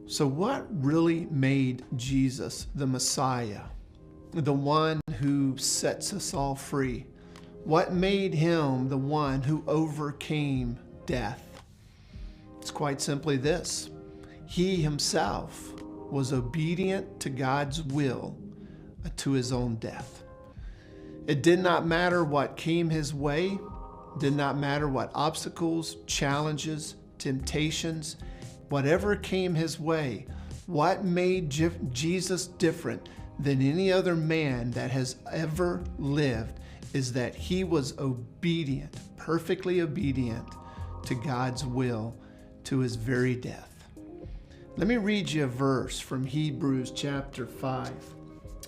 So what really made Jesus the Messiah, the one who sets us all free? What made him the one who overcame death? It's quite simply this. He himself was obedient to God's will to his own death. It did not matter what came his way, did not matter what obstacles, challenges, temptations, whatever came his way. What made Jesus different than any other man that has ever lived is that he was obedient, perfectly obedient to God's will to his very death. Let me read you a verse from Hebrews chapter 5.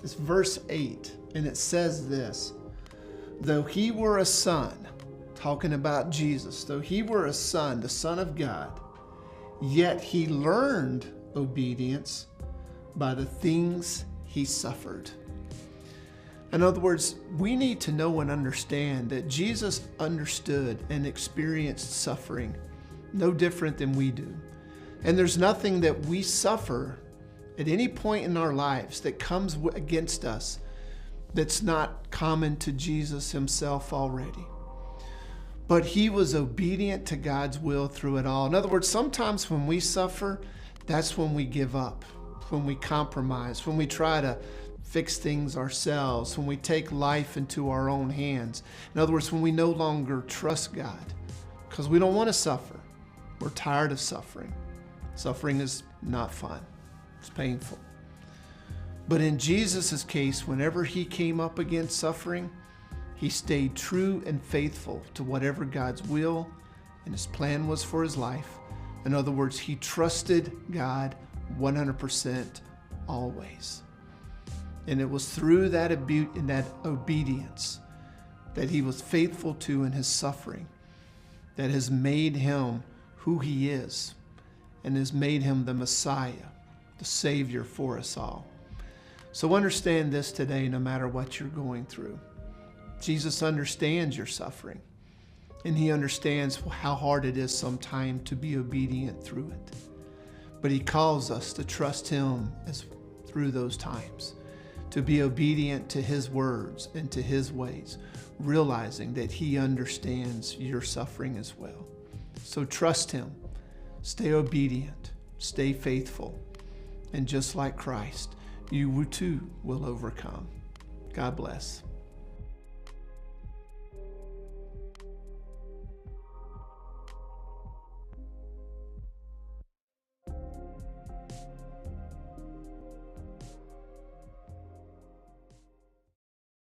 It's verse 8, and it says this: though he were a son, talking about Jesus, though he were a son, the Son of God, yet he learned obedience by the things he suffered. In other words, we need to know and understand that Jesus understood and experienced suffering no different than we do. And there's nothing that we suffer at any point in our lives that comes against us that's not common to Jesus himself already. But he was obedient to God's will through it all. In other words, sometimes when we suffer, that's when we give up, when we compromise, when we try to fix things ourselves, when we take life into our own hands. In other words, when we no longer trust God, because we don't want to suffer. We're tired of suffering. Suffering is not fun. It's painful. But in Jesus' case, whenever he came up against suffering, he stayed true and faithful to whatever God's will and his plan was for his life. In other words, he trusted God 100% always. And it was through that obedience that he was faithful to in his suffering that has made him who he is and has made him the Messiah, the Savior for us all. So understand this today, no matter what you're going through. Jesus understands your suffering, and he understands how hard it is sometimes to be obedient through it. But he calls us to trust him through those times, to be obedient to his words and to his ways, realizing that he understands your suffering as well. So trust him, stay obedient, stay faithful, and just like Christ, you too will overcome. God bless.